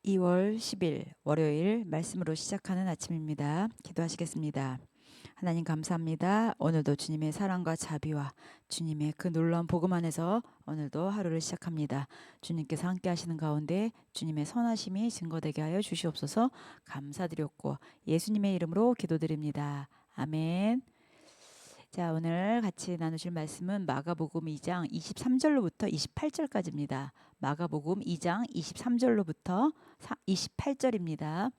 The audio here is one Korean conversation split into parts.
2월 10일 월요일 말씀으로 시작하는 아침입니다. 기도하시겠습니다. 하나님 감사합니다. 오늘도 주님의 사랑과 자비와 주님의 그 놀라운 복음 안에서 오늘도 하루를 시작합니다. 주님께서 함께 하시는 가운데 주님의 선하심이 증거되게 하여 주시옵소서. 감사드렸고 예수님의 이름으로 기도드립니다. 아멘. 자, 오늘 같이 나누실 말씀은 마가복음 2장 23절로부터 28절까지입니다. 마가복음 2장 23절로부터 28절입니다.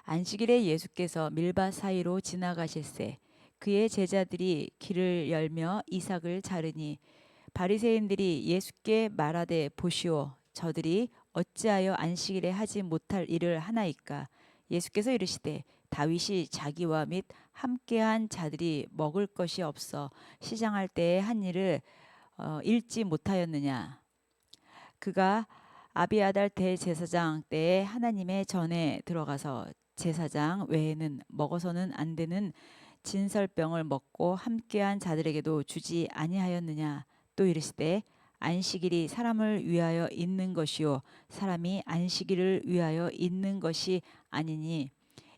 안식일에 예수께서 밀밭 사이로 지나가실새 그의 제자들이 길을 열며 이삭을 자르니 바리새인들이 예수께 말하되 보시오 저들이 어찌하여 안식일에 하지 못할 일을 하나이까. 예수께서 이르시되 다윗이 자기와 및 함께한 자들이 먹을 것이 없어 시장할 때에 한 일을 읽지 못하였느냐. 그가 아비아달 대제사장 때에 하나님의 전에 들어가서 제사장 외에는 먹어서는 안 되는 진설병을 먹고 함께한 자들에게도 주지 아니하였느냐. 또 이르시되 안식일이 사람을 위하여 있는 것이요 사람이 안식일을 위하여 있는 것이 아니니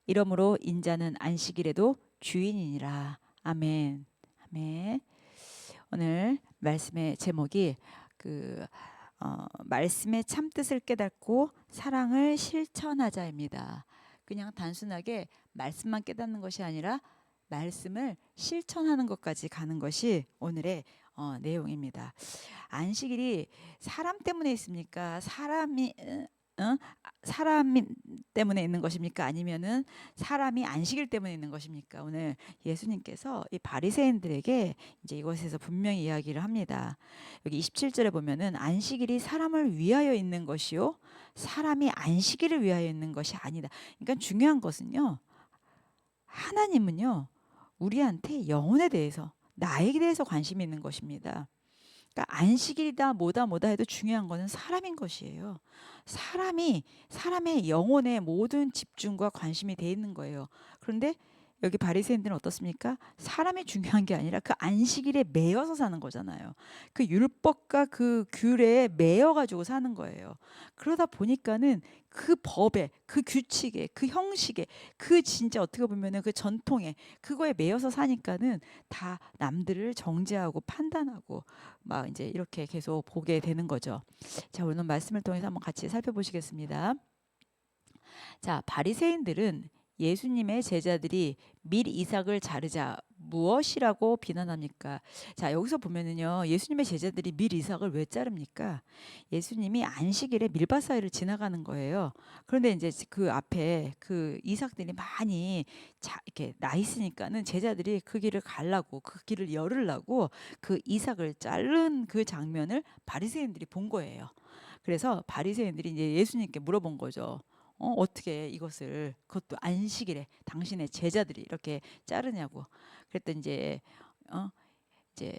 이러므로 인자는 안식일에도 주인이니라. 아멘. 아멘. 오늘 말씀의 제목이 말씀의 참뜻을 깨닫고 사랑을 실천하자입니다. 그냥 단순하게 말씀만 깨닫는 것이 아니라 말씀을 실천하는 것까지 가는 것이 오늘의 내용입니다. 안식일이 사람 때문에 있습니까? 사람 때문에 있는 것입니까? 아니면은 사람이 안식일 때문에 있는 것입니까? 오늘 예수님께서 이 바리새인들에게 이제 이것에서 분명히 이야기를 합니다. 여기 27절에 보면은 안식일이 사람을 위하여 있는 것이요 사람이 안식일을 위하여 있는 것이 아니다. 그러니까 중요한 것은요. 하나님은요. 우리한테 영혼에 대해서 나에게 대해서 관심이 있는 것입니다. 그러니까 안식일이다 뭐다 해도 중요한 거는 사람인 것이에요. 사람의 영혼에 모든 집중과 관심이 돼 있는 거예요. 그런데 여기 바리새인들은 어떻습니까? 사람이 중요한 게 아니라 그 안식일에 매여서 사는 거잖아요. 그 율법과 그 규례에 매여 가지고 사는 거예요. 그러다 보니까는 그 법에, 그 규칙에, 그 형식에, 그 진짜 어떻게 보면은 그 전통에 그거에 매여서 사니까는 다 남들을 정죄하고 판단하고 막 이제 이렇게 계속 보게 되는 거죠. 자, 오늘 말씀을 통해서 한번 같이 살펴보시겠습니다. 자, 바리새인들은 예수님의 제자들이 밀 이삭을 자르자 무엇이라고 비난합니까? 자, 여기서 보면은요, 예수님의 제자들이 밀 이삭을 왜 자릅니까? 예수님이 안식일에 밀밭 사이를 지나가는 거예요. 그런데 이제 그 앞에 그 이삭들이 많이 이렇게 나 있으니까는 제자들이 그 길을 가려고 그 길을 열으려고 그 이삭을 자른 그 장면을 바리새인들이 본 거예요. 그래서 바리새인들이 이제 예수님께 물어본 거죠. 어떻게 이것을 그것도 안식일에 당신의 제자들이 이렇게 자르냐고. 그랬더니 어, 이제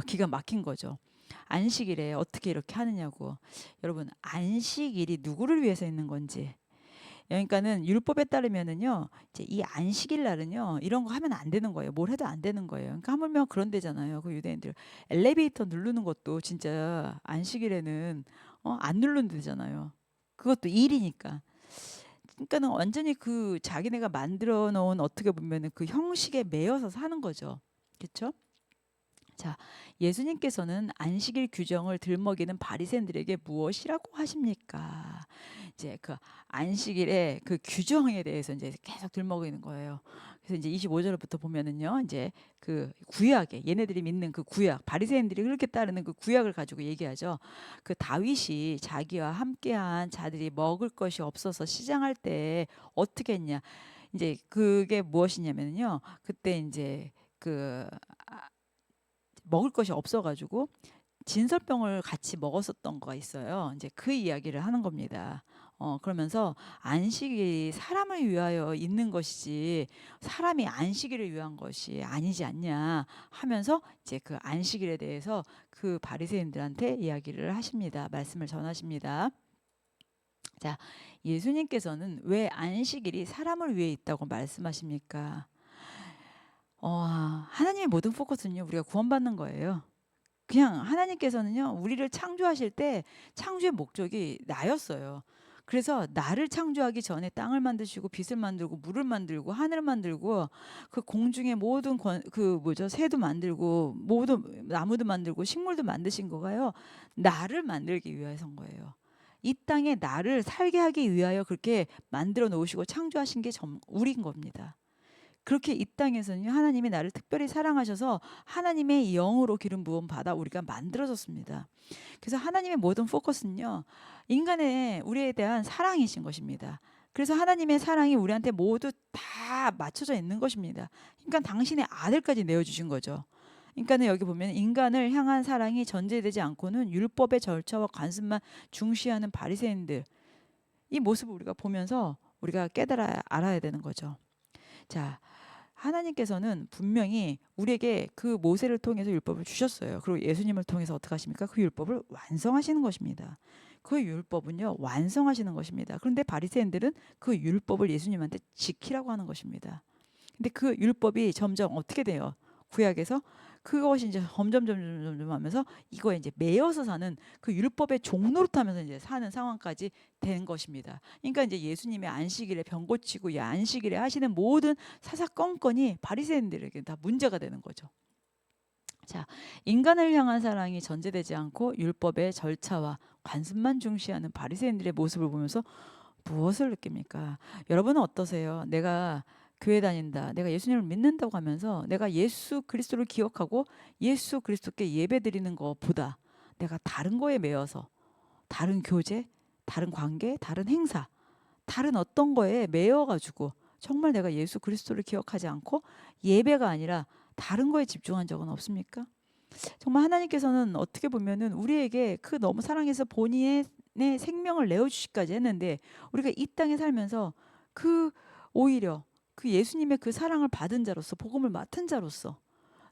기가 막힌 거죠. 안식일에 어떻게 이렇게 하느냐고. 여러분, 안식일이 누구를 위해서 있는 건지. 그러니까는 율법에 따르면은요, 이제 이 안식일 날은요, 이런 거 하면 안 되는 거예요. 뭘 해도 안 되는 거예요. 그러니까 하물며 그런 데잖아요. 그 유대인들 엘리베이터 누르는 것도 진짜 안식일에는 안 누르는 데잖아요. 그것도 일이니까. 그러니까는 완전히 그 자기네가 만들어 놓은 어떻게 보면은 그 형식에 매여서 사는 거죠. 그렇죠? 자, 예수님께서는 안식일 규정을 들먹이는 바리새인들에게 무엇이라고 하십니까? 이제 그 안식일의 그 규정에 대해서 이제 계속 들먹이는 거예요. 그래서 이제 25절부터 보면은요, 이제 그 구약에 얘네들이 믿는 그 구약, 바리새인들이 그렇게 따르는 그 구약을 가지고 얘기하죠. 그 다윗이 자기와 함께한 자들이 먹을 것이 없어서 시장할 때 어떻게 했냐? 이제 그게 무엇이냐면요, 그때 이제 그 먹을 것이 없어가지고 진설병을 같이 먹었었던 거가 있어요. 이제 그 이야기를 하는 겁니다. 그러면서 안식이 사람을 위하여 있는 것이지 사람이 안식일을 위한 것이 아니지 않냐 하면서 이제 그 안식일에 대해서 그 바리새인들한테 이야기를 하십니다. 말씀을 전하십니다. 자, 예수님께서는 왜 안식일이 사람을 위해 있다고 말씀하십니까? 하나님의 모든 포커스는요, 우리가 구원받는 거예요. 그냥 하나님께서는요, 우리를 창조하실 때 창조의 목적이 나였어요. 그래서 나를 창조하기 전에 땅을 만드시고 빛을 만들고 물을 만들고 하늘을 만들고 그 공중의 모든 그 뭐죠? 새도 만들고 모든 나무도 만들고 식물도 만드신 거가요. 나를 만들기 위해서인 거예요. 이 땅에 나를 살게 하기 위하여 그렇게 만들어 놓으시고 창조하신 게 우리인 겁니다. 그렇게 이 땅에서는요, 하나님이 나를 특별히 사랑하셔서 하나님의 영으로 기름 부음 받아 우리가 만들어졌습니다. 그래서 하나님의 모든 포커스는요, 인간의 우리에 대한 사랑이신 것입니다. 그래서 하나님의 사랑이 우리한테 모두 다 맞춰져 있는 것입니다. 그러니까 당신의 아들까지 내어주신 거죠. 그러니까는 여기 보면 인간을 향한 사랑이 전제되지 않고는 율법의 절차와 관습만 중시하는 바리새인들, 이 모습을 우리가 보면서 우리가 깨달아 알아야 되는 거죠. 자, 하나님께서는 분명히 우리에게 그 모세를 통해서 율법을 주셨어요. 그리고 예수님을 통해서 어떻게 하십니까? 그 율법을 완성하시는 것입니다. 그 율법은요, 완성하시는 것입니다. 그런데 바리새인들은 그 율법을 예수님한테 지키라고 하는 것입니다. 근데 그 율법이 점점 어떻게 돼요? 구약에서 그것이 이제 점점 하면서 이거에 이제 매여서 사는 그 율법의 종노릇하면서 이제 사는 상황까지 된 것입니다. 그러니까 이제 예수님의 안식일에 병 고치고 이 안식일에 하시는 모든 사사건건이 바리새인들에게 다 문제가 되는 거죠. 자, 인간을 향한 사랑이 전제되지 않고 율법의 절차와 관습만 중시하는 바리새인들의 모습을 보면서 무엇을 느낍니까? 여러분은 어떠세요? 내가 교회 다닌다. 내가 예수님을 믿는다고 하면서 내가 예수 그리스도를 기억하고 예수 그리스도께 예배드리는 것보다 내가 다른 거에 매여서 다른 교제, 다른 관계, 다른 행사, 다른 어떤 거에 매여가지고 정말 내가 예수 그리스도를 기억하지 않고 예배가 아니라 다른 거에 집중한 적은 없습니까? 정말 하나님께서는 어떻게 보면은 우리에게 그 너무 사랑해서 본인의 생명을 내어주시기까지 했는데 우리가 이 땅에 살면서 그 오히려 그 예수님의 그 사랑을 받은 자로서 복음을 맡은 자로서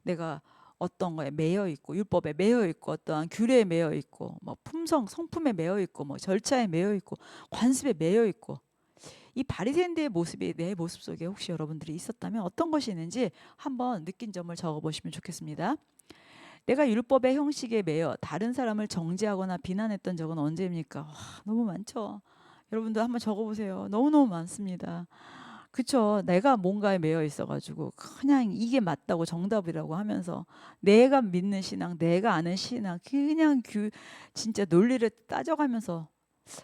내가 어떤 거에 매여 있고 율법에 매여 있고 어떠한 규례에 매여 있고 뭐 품성 성품에 매여 있고 뭐 절차에 매여 있고 관습에 매여 있고 이 바리새인들의 모습이 내 모습 속에 혹시 여러분들이 있었다면 어떤 것이 있는지 한번 느낀 점을 적어 보시면 좋겠습니다. 내가 율법의 형식에 매여 다른 사람을 정죄하거나 비난했던 적은 언제입니까? 와, 너무 많죠. 여러분도 한번 적어보세요. 너무너무 많습니다. 그쵸. 내가 뭔가에 매여 있어가지고 그냥 이게 맞다고 정답이라고 하면서 내가 믿는 신앙, 내가 아는 신앙, 그냥 진짜 논리를 따져가면서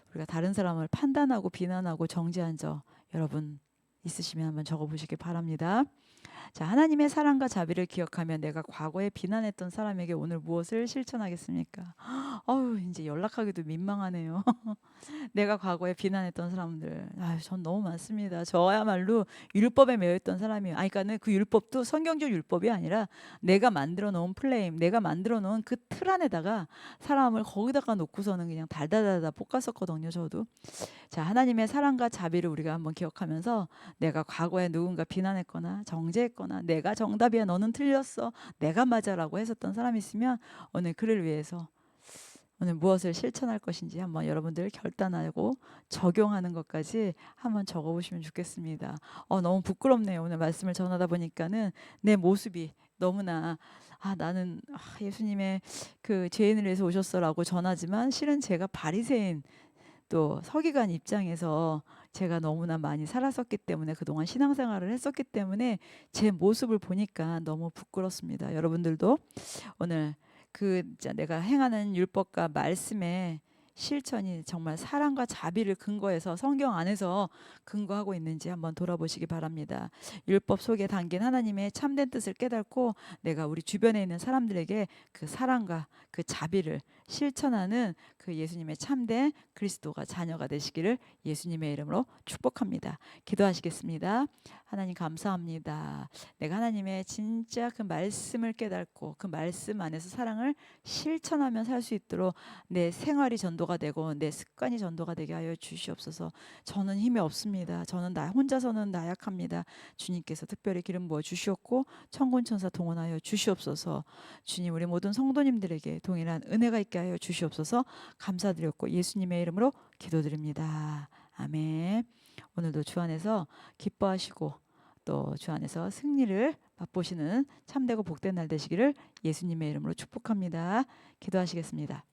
우리가 다른 사람을 판단하고 비난하고 정죄한 적 여러분 있으시면 한번 적어보시기 바랍니다. 자, 하나님의 사랑과 자비를 기억하면 내가 과거에 비난했던 사람에게 오늘 무엇을 실천하겠습니까? 어우, 이제 연락하기도 민망하네요. 내가 과거에 비난했던 사람들, 전 너무 많습니다. 저야말로 율법에 매여있던 사람이에요. 그러니까는 그 율법도 성경적 율법이 아니라 내가 만들어 놓은 플레임, 내가 만들어 놓은 그 틀 안에다가 사람을 거기다가 놓고서는 그냥 달달달달 볶았었거든요, 저도. 자, 하나님의 사랑과 자비를 우리가 한번 기억하면서 내가 과거에 누군가 비난했거나 정죄했거나 내가 정답이야, 너는 틀렸어, 내가 맞아라고 했었던 사람이 있으면 오늘 그를 위해서 오늘 무엇을 실천할 것인지 한번 여러분들 결단하고 적용하는 것까지 한번 적어보시면 좋겠습니다. 너무 부끄럽네요. 오늘 말씀을 전하다 보니까는 내 모습이 너무나 나는 예수님의 그 죄인을 위해서 오셨어라고 전하지만 실은 제가 바리새인 또 서기관 입장에서 제가 너무나 많이 살았었기 때문에 그동안 신앙생활을 했었기 때문에 제 모습을 보니까 너무 부끄럽습니다. 여러분들도 오늘 내가 행하는 율법과 말씀의 실천이 정말 사랑과 자비를 근거해서 성경 안에서 근거하고 있는지 한번 돌아보시기 바랍니다. 율법 속에 담긴 하나님의 참된 뜻을 깨닫고 내가 우리 주변에 있는 사람들에게 그 사랑과 그 자비를 실천하는 그 예수님의 참된 그리스도가 자녀가 되시기를 예수님의 이름으로 축복합니다. 기도하시겠습니다. 하나님 감사합니다. 내가 하나님의 진짜 그 말씀을 깨닫고 그 말씀 안에서 사랑을 실천하며 살 수 있도록 내 생활이 전도가 되고 내 습관이 전도가 되게 하여 주시옵소서. 저는 힘이 없습니다. 저는 나 혼자서는 나약합니다. 주님께서 특별히 기름 부어 주시옵고 천군 천사 동원하여 주시옵소서. 주님, 우리 모든 성도님들에게 동일한 은혜가 있게 하여 주시옵소서. 감사드렸고 예수님의 이름으로 기도드립니다. 아멘. 오늘도 주 안에서 기뻐하시고 또 주 안에서 승리를 맛보시는 참되고 복된 날 되시기를 예수님의 이름으로 축복합니다. 기도하시겠습니다.